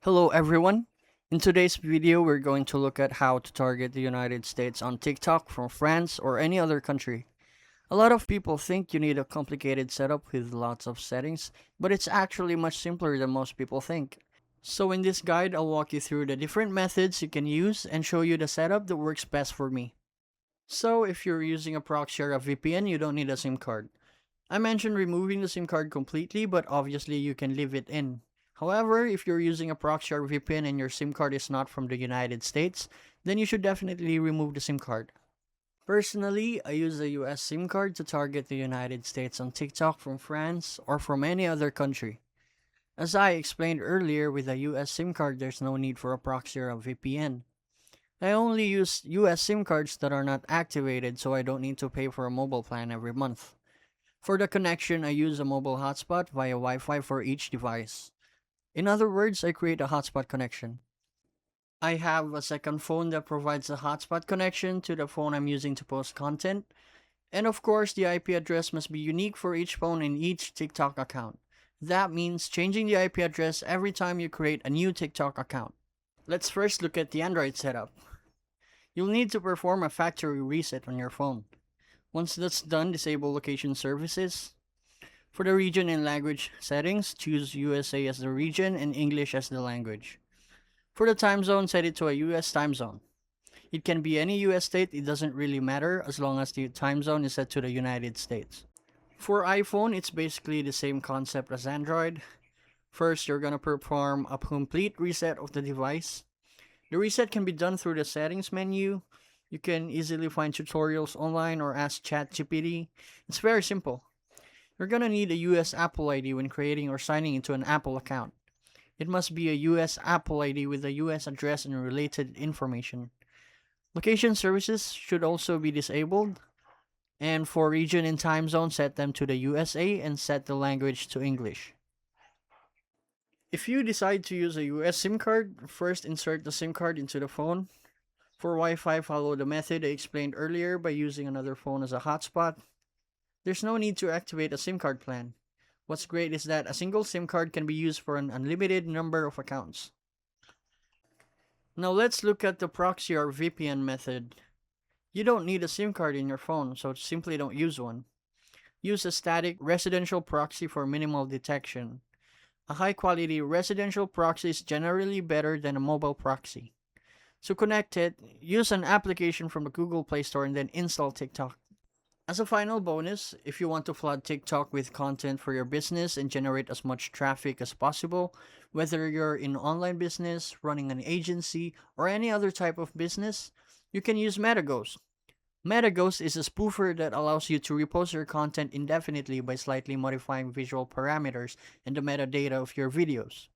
Hello everyone. In today's video, we're going to look at how to target the United States on TikTok from France or any other country. A lot of people think you need a complicated setup with lots of settings, but it's actually much simpler than most people think. So in this guide, I'll walk you through the different methods you can use and show you the setup that works best for me. So if you're using a proxy or a VPN, you don't need a SIM card. I mentioned removing the SIM card completely, but obviously you can leave it in. However, if you're using a proxy or VPN and your SIM card is not from the United States, then you should definitely remove the SIM card. Personally, I use a US SIM card to target the United States on TikTok from France or from any other country. As I explained earlier, with a US SIM card, there's no need for a proxy or a VPN. I only use US SIM cards that are not activated, so I don't need to pay for a mobile plan every month. For the connection, I use a mobile hotspot via Wi-Fi for each device. In other words, I create a hotspot connection. I have a second phone that provides a hotspot connection to the phone I'm using to post content. And of course, the IP address must be unique for each phone in each TikTok account. That means changing the IP address every time you create a new TikTok account. Let's first look at the Android setup. You'll need to perform a factory reset on your phone. Once that's done, disable location services. For the region and language settings, choose USA as the region and English as the language. For the time zone, set it to a US time zone. It can be any US state, it doesn't really matter as long as the time zone is set to the United States. For iPhone, it's basically the same concept as Android. First, you're gonna perform a complete reset of the device. The reset can be done through the settings menu. You can easily find tutorials online or ask ChatGPT. It's very simple. You're gonna need a US Apple ID when creating or signing into an Apple account. It must be a US Apple ID with a US address and related information. Location services should also be disabled. And for region and time zone, set them to the USA and set the language to English. If you decide to use a US SIM card, first insert the SIM card into the phone. For Wi-Fi, follow the method I explained earlier by using another phone as a hotspot. There's no need to activate a SIM card plan. What's great is that a single SIM card can be used for an unlimited number of accounts. Now let's look at the proxy or VPN method. You don't need a SIM card in your phone, so simply don't use one. Use a static residential proxy for minimal detection. A high-quality residential proxy is generally better than a mobile proxy. So connect it, use an application from the Google Play Store, and then install TikTok. As a final bonus, if you want to flood TikTok with content for your business and generate as much traffic as possible, whether you're in online business, running an agency, or any other type of business, you can use MetaGhost. MetaGhost is a spoofer that allows you to repost your content indefinitely by slightly modifying visual parameters and the metadata of your videos.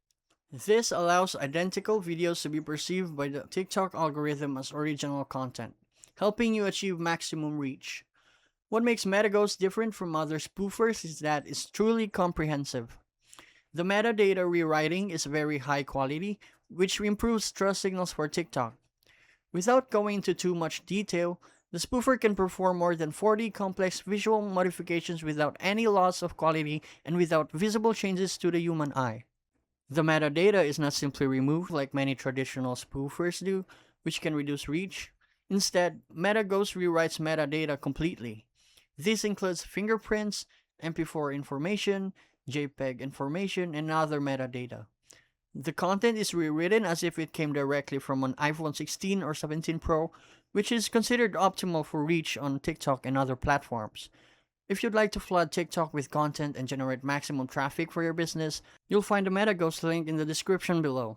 This allows identical videos to be perceived by the TikTok algorithm as original content, helping you achieve maximum reach. What makes MetaGhost different from other spoofers is that it's truly comprehensive. The metadata rewriting is very high quality, which improves trust signals for TikTok. Without going into too much detail, the spoofer can perform more than 40 complex visual modifications without any loss of quality and without visible changes to the human eye. The metadata is not simply removed like many traditional spoofers do, which can reduce reach. Instead, MetaGhost rewrites metadata completely. This includes fingerprints, MP4 information, JPEG information, and other metadata. The content is rewritten as if it came directly from an iPhone 16 or 17 Pro, which is considered optimal for reach on TikTok and other platforms. If you'd like to flood TikTok with content and generate maximum traffic for your business, you'll find the MetaGhost link in the description below.